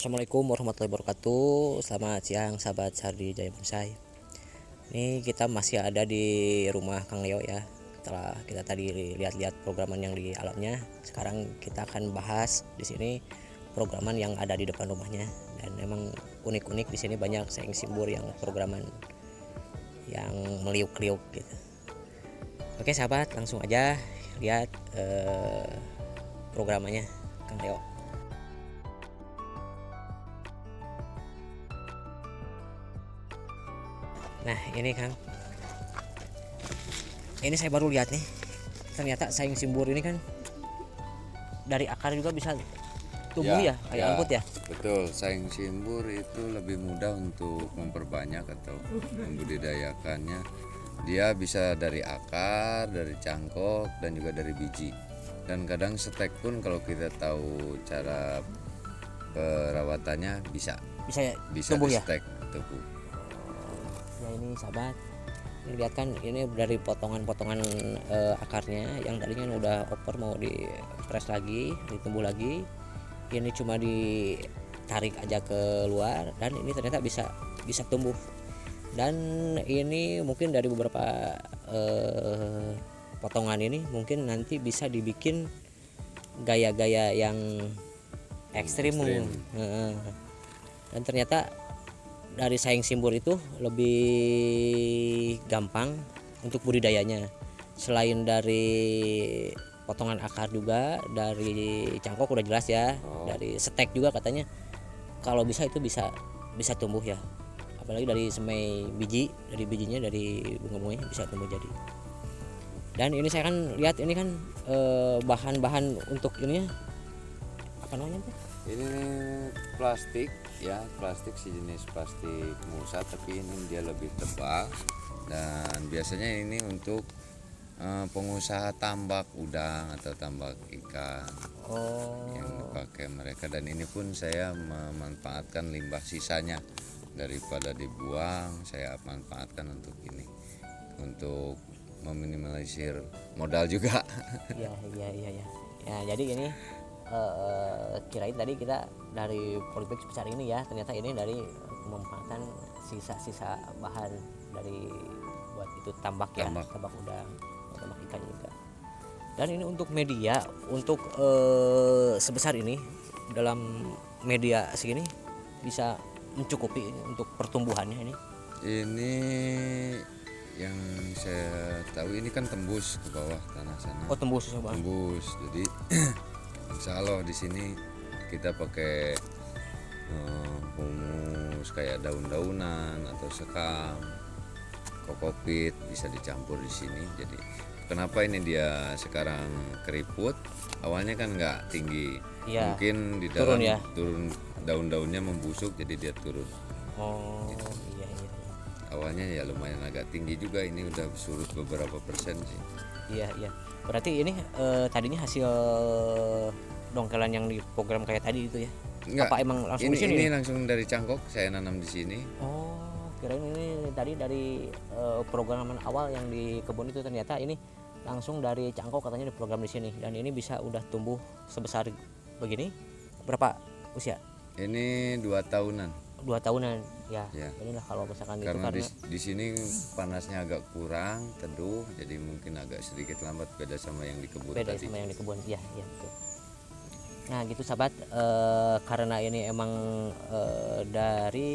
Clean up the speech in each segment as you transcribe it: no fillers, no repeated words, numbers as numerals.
Assalamualaikum warahmatullahi wabarakatuh. Selamat siang sahabat Sardi Jaya Bonsai. Ini kita masih ada di rumah Kang Leo ya. Setelah kita tadi lihat-lihat programan yang di alamnya, sekarang kita akan bahas di sini programan yang ada di depan rumahnya. Dan memang unik-unik di sini, banyak saing simbur yang programan yang meliuk-liuk gitu. Oke sahabat, langsung aja lihat programannya Kang Leo. Nah ini Kang, ini saya baru lihat nih, ternyata saing simbur ini kan dari akar juga bisa tumbuh ya, kayak angkut ya. Betul, saing simbur itu lebih mudah untuk memperbanyak atau membudidayakannya. Dia bisa dari akar, dari cangkok, dan juga dari biji. Dan kadang stek pun kalau kita tahu cara perawatannya bisa Tumbuh di ya. stek tumbuh. Ya ini sahabat, ini lihat kan, ini dari potongan-potongan akarnya yang tadinya udah oper mau di press lagi, ditumbuh lagi. Ini cuma ditarik aja ke luar dan ini ternyata bisa tumbuh. Dan ini mungkin dari beberapa potongan ini mungkin nanti bisa dibikin gaya-gaya yang ekstrim. Dan ternyata dari saing simbur itu lebih gampang untuk budidayanya. Selain dari potongan akar juga, dari cangkok udah jelas ya, dari stek juga katanya kalau bisa itu bisa tumbuh ya. Apalagi dari semai biji, dari bijinya, dari bunga-bunganya bisa tumbuh jadi. Dan ini saya kan lihat ini kan bahan-bahan untuk ininya apa namanya tuh? Ini plastik ya, plastik sejenis plastik musa, tapi ini dia lebih tebal dan biasanya ini untuk pengusaha tambak udang atau tambak ikan yang dipakai mereka. Dan ini pun saya memanfaatkan limbah sisanya, daripada dibuang saya manfaatkan untuk ini, untuk meminimalisir modal juga. Iya. Ya jadi ini kirain tadi kita dari politik sebesar ini ya, ternyata ini dari memanfaatkan sisa-sisa bahan dari buat itu tambak udang, tambak ikan juga. Dan ini untuk media, untuk sebesar ini dalam media segini bisa mencukupi untuk pertumbuhannya ini. Ini yang saya tahu ini kan tembus ke bawah tanah sana. Oh tembus ya bang. Tembus, jadi insya Allah di sini kita pakai humus kayak daun-daunan atau sekam, kokopit bisa dicampur di sini. Jadi kenapa ini dia sekarang keriput? Awalnya kan nggak tinggi, Ya, mungkin di dalam turun daun-daunnya membusuk jadi dia turun. Oh gitu. Iya. Awalnya ya lumayan agak tinggi juga, ini udah surut beberapa persen sih. Iya. Berarti ini tadinya hasil dongkelan yang di program kayak tadi itu ya? Enggak. Apa emang langsung ini, di sini? Ini langsung dari cangkok saya nanam di sini. Oh, kirain ini tadi dari programan awal yang di kebun itu, ternyata ini langsung dari cangkok katanya di program di sini. Dan ini bisa udah tumbuh sebesar begini. Berapa usia? Ini 2 tahunan. 2 tahunan ya. Ya. Inilah kalau misalkan Karena itu di sini panasnya agak kurang teduh, jadi mungkin agak sedikit lambat, beda sama yang di kebun beda tadi. sama yang di kebun. Iya betul. Nah gitu sahabat, karena ini emang dari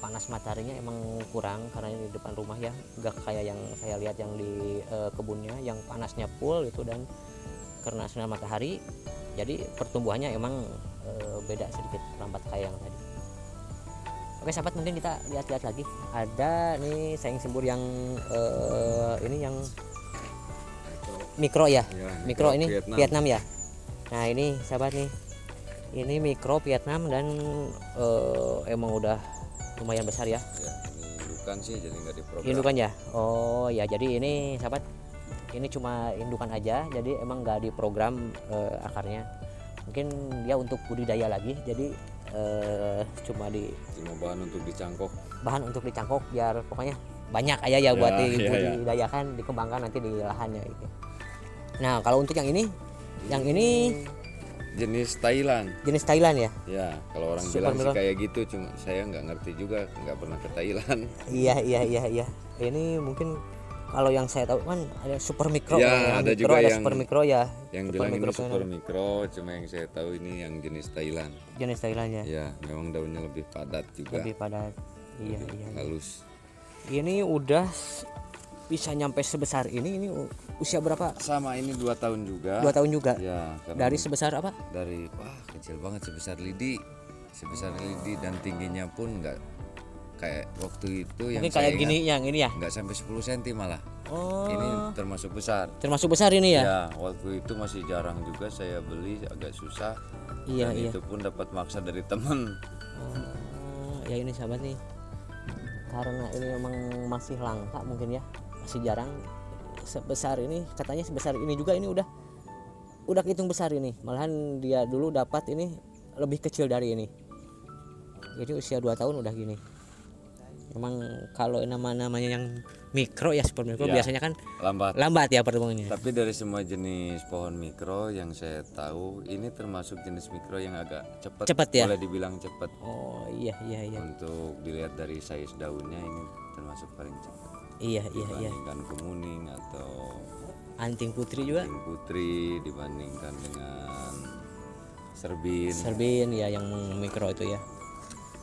panas mataharinya emang kurang, karena ini di depan rumah ya, gak kayak yang saya lihat yang di kebunnya yang panasnya full itu, dan karena sinar matahari jadi pertumbuhannya emang beda sedikit, lambat kayak yang tadi. Oke sahabat, mungkin kita lihat-lihat lagi, ada nih saing simbur yang ini yang mikro ya, mikro ini Vietnam ya. Nah ini sahabat nih, ini mikro Vietnam dan emang udah lumayan besar ya. Ya, ini indukan sih, jadi nggak diprogram. Indukan ya. Oh ya, jadi ini sahabat, ini cuma indukan aja, jadi emang nggak diprogram akarnya. Mungkin dia untuk budidaya lagi, jadi cuma bahan untuk dicangkok biar pokoknya banyak aja ya buat dibudidayakan, dikembangkan nanti di lahannya gitu. Nah kalau untuk yang ini jenis Thailand. Jenis Thailand ya? Ya, kalau orang Super bilang sih Micro. kayak gitu, cuma saya nggak ngerti juga, nggak pernah ke Thailand. Iya. Ini mungkin kalau yang saya tahu kan ada super mikro, Ya, ada mikro, juga ada yang- super mikro ya. Yang Super bilang ini mikro super mikro, cuma yang saya tahu ini yang jenis Thailand. jenis Thailand ya. Ya, memang daunnya lebih padat juga, Lebih padat. Iya. halus. Ini udah bisa nyampe sebesar ini usia berapa? Sama ini 2 tahun juga. 2 tahun juga. Ya, karena Dari sebesar apa? dari kecil banget sebesar lidi, dan tingginya pun nggak kayak waktu itu yang Mungkin saya kayak ingat, gini yang ini ya. nggak sampai 10 cm malah. Oh. Ini termasuk besar. Termasuk besar ini ya? Ya, waktu itu masih jarang juga saya beli, agak susah. Iya, Dan iya. itu pun dapat maksa dari teman. Ya ini sahabat nih. Karena ini memang masih langka mungkin ya. Masih jarang sebesar ini, katanya sebesar ini juga ini udah kehitung besar ini. Malahan dia dulu dapat ini lebih kecil dari ini. Jadi usia 2 tahun udah gini. Memang kalau namanya yang mikro ya, super mikro Ya. biasanya kan Lambat. ya pertumbuhannya. Tapi dari semua jenis pohon mikro yang saya tahu, ini termasuk jenis mikro yang agak cepat. Cepat ya? Boleh dibilang cepat. Oh iya. Untuk dilihat dari size daunnya ini termasuk paling cepat. Iya. Dibandingkan kemuning atau Anting putri juga. anting putri, dibandingkan dengan serbin. Serbin ya yang mikro itu ya.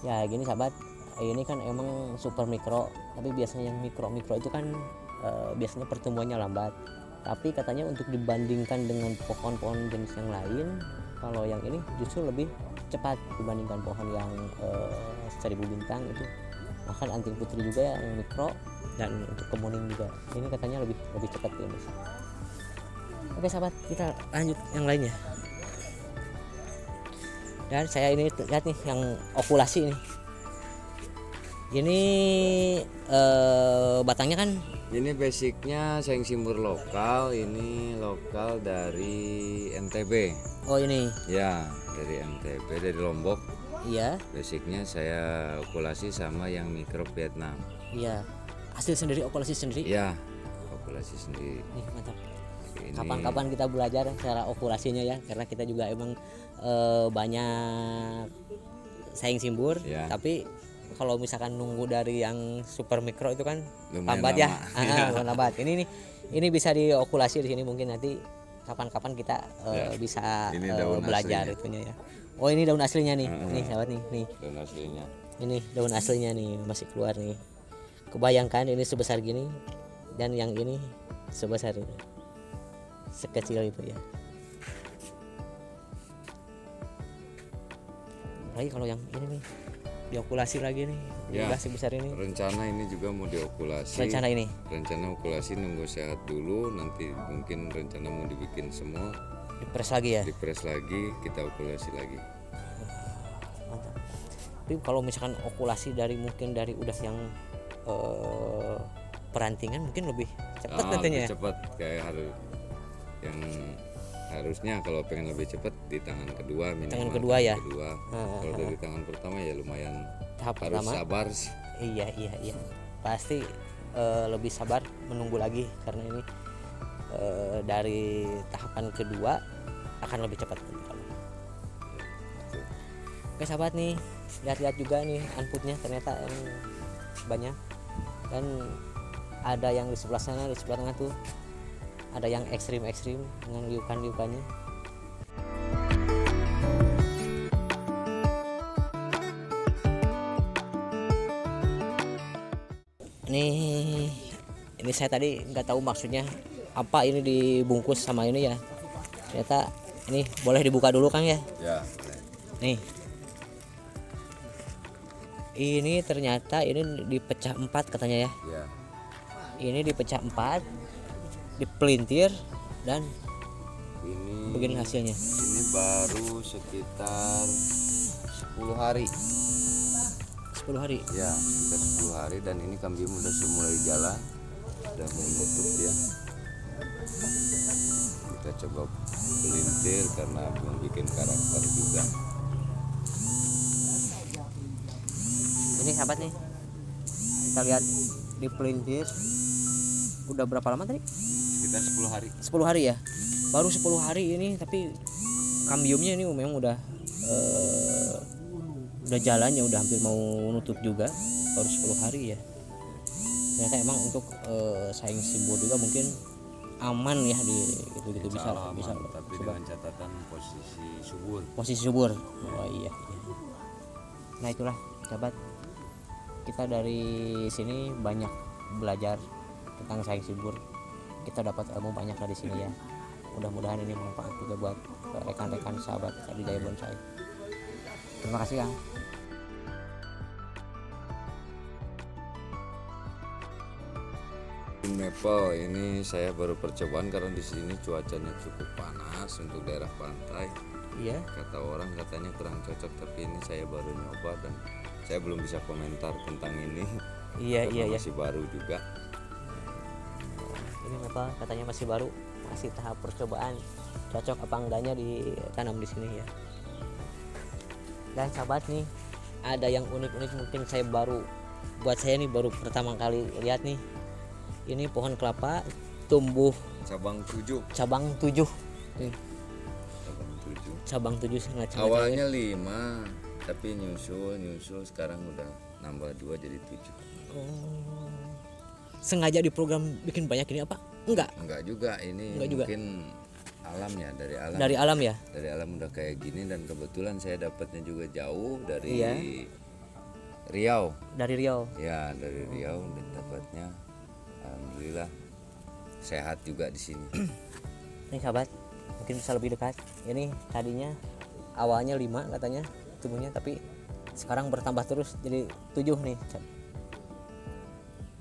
Ya gini sahabat, ini kan emang super mikro, tapi biasanya yang mikro itu kan biasanya pertumbuhannya lambat. Tapi katanya untuk dibandingkan dengan pohon-pohon jenis yang lain, kalau yang ini justru lebih cepat dibandingkan pohon yang 1000 bintang itu. Bahkan anting putri juga yang mikro, dan untuk kemuning juga. Ini katanya lebih cepat ya Mas. Oke sahabat, kita lanjut yang lainnya. Dan saya ini lihat nih yang okulasi ini. Ini batangnya kan Ini basicnya sayang simbur lokal, ini lokal dari NTB. oh ini Ya, dari NTB, dari Lombok. iya Basicnya saya okulasi sama yang mikro Vietnam. iya hasil sendiri, okulasi sendiri. Ya, okulasi sendiri. Nih mantap. Ini Kapan-kapan kita belajar cara okulasinya ya, karena kita juga emang banyak saing simbur, Ya. tapi kalau misalkan nunggu dari yang super mikro itu kan Lumayan lambat ya. lama. Lambat. Ini bisa diokulasi di sini, mungkin nanti kapan-kapan kita bisa Ini daun belajar aslinya. itunya ya. Oh ini daun aslinya nih, nih sahabat nih. daun aslinya. Ini daun aslinya nih masih keluar nih. Kebayangkan ini sebesar gini dan yang ini sebesar ini. Sekecil itu ya. Lagi kalau yang ini nih diokulasi lagi nih, Ya. udah sebesar ini. Rencana ini juga mau diokulasi. Rencana ini. Rencana okulasi nunggu sehat dulu, nanti mungkin rencana mau dibikin semua, Dipres lagi ya. dipres lagi, kita okulasi lagi. Mantap. Tapi kalau misalkan okulasi mungkin dari udah yang perantingan mungkin lebih cepat tentunya ya. Lebih cepat kayak yang harusnya kalau pengen lebih cepat di tangan kedua minimal. Tangan kedua ya? Kalau dari tangan pertama ya lumayan Tahap harus pertama. sabar sih. Iya. Pasti lebih sabar menunggu lagi karena ini dari tahapan kedua akan lebih cepat. Oke sahabat nih, lihat-lihat juga nih anputnya ternyata yang banyak, dan ada yang di sebelah sana, di sebelah tengah tuh ada yang ekstrim dengan liukan-liukannya. Ini saya tadi nggak tahu maksudnya apa ini dibungkus sama ini ya. Ternyata ini boleh dibuka dulu Kang ya. Ya. Nih. Ini ternyata ini dipecah 4 katanya ya. Ya. Ini dipecah 4, dipelintir, dan Ini begini hasilnya. Ini baru sekitar 10 hari. 10 hari. Ya, sekitar 10 hari dan ini kambium udah mulai jalan, udah mau nutup ya. Kita coba pelintir karena belum bikin karakter juga. Ini sahabat nih, kita lihat dipelintir udah berapa lama tadi? Sekitar 10 hari. 10 hari ya. Baru 10 hari ini tapi kambiumnya ini memang udah jalannya udah hampir mau nutup juga, baru 10 hari ya. Ternyata emang untuk saing simbol juga mungkin aman ya di gitu bisa aman, bisa tapi coba. dengan catatan posisi Oh subur. iya, iya. Nah itulah sahabat, kita dari sini banyak belajar tentang saing subur, kita dapat ilmu banyak dari sini ya. Mudah-mudahan ini bermanfaat juga buat rekan-rekan sahabat di Jaya Bonsai. Terima kasih Kang. Maple ini saya baru percobaan karena di sini cuacanya cukup panas untuk daerah pantai. Iya. Kata orang katanya kurang cocok, tapi ini saya baru nyoba dan saya belum bisa komentar tentang ini. Iya karena iya. masih baru juga. Ini apa katanya masih baru, masih tahap percobaan cocok apa enggaknya ditanam di sini ya. Dan sahabat nih, ada yang unik-unik mungkin buat saya nih baru pertama kali lihat nih. Ini pohon kelapa tumbuh Cabang 7. cabang 7 nih, Cabang 7. cabang 7 sangat Awalnya 5, tapi nyusul sekarang udah nambah 2 jadi 7. Oh. Sengaja di program bikin banyak ini apa? Enggak juga, ini Enggak juga. mungkin alam ya, dari alam. Dari alam ya. Dari alam udah kayak gini, dan kebetulan saya dapatnya juga jauh dari Iya. Riau. Dari Riau. Ya, dari Riau, dan dapatnya alhamdulillah sehat juga di sini. Nih sahabat, mungkin bisa lebih dekat. Ini tadinya awalnya 5 katanya tumbuhnya, tapi sekarang bertambah terus jadi 7 nih.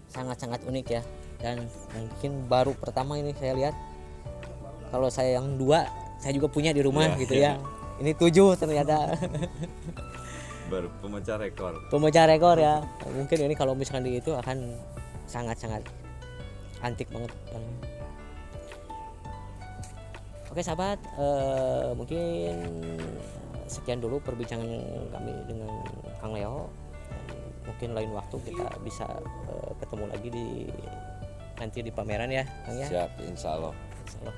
Sangat-sangat unik ya. Dan mungkin baru pertama ini saya lihat. Kalau saya yang 2 saya juga punya di rumah Ya, gitu ya. ya. Ini 7 ternyata. Baru pemecah rekor. Pemecah rekor ya. Mungkin ini kalau misalkan di itu akan sangat-sangat antik banget. Oke sahabat, mungkin sekian dulu perbincangan kami dengan Kang Leo. Mungkin lain waktu kita bisa ketemu lagi nanti di pameran ya Kang ya. Siap, insya Allah. Insyaallah.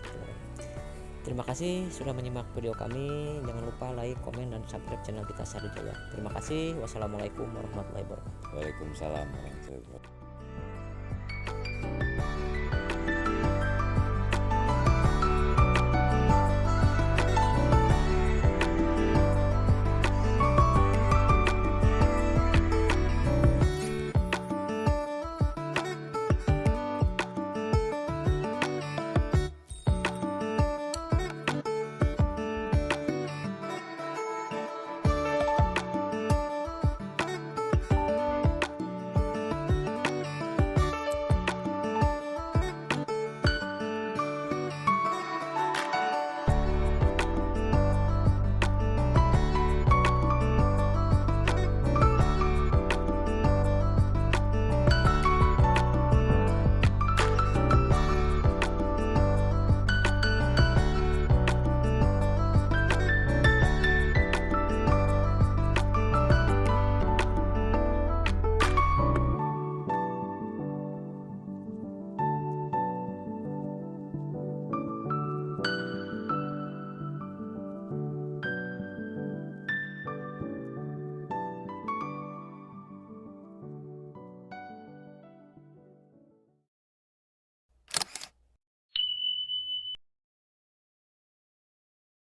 Terima kasih sudah menyimak video kami. Jangan lupa like, komen, dan subscribe channel kita Sari Jaya. Terima kasih. Wassalamualaikum warahmatullahi wabarakatuh. Waalaikumsalam warahmatullahi wabarakatuh.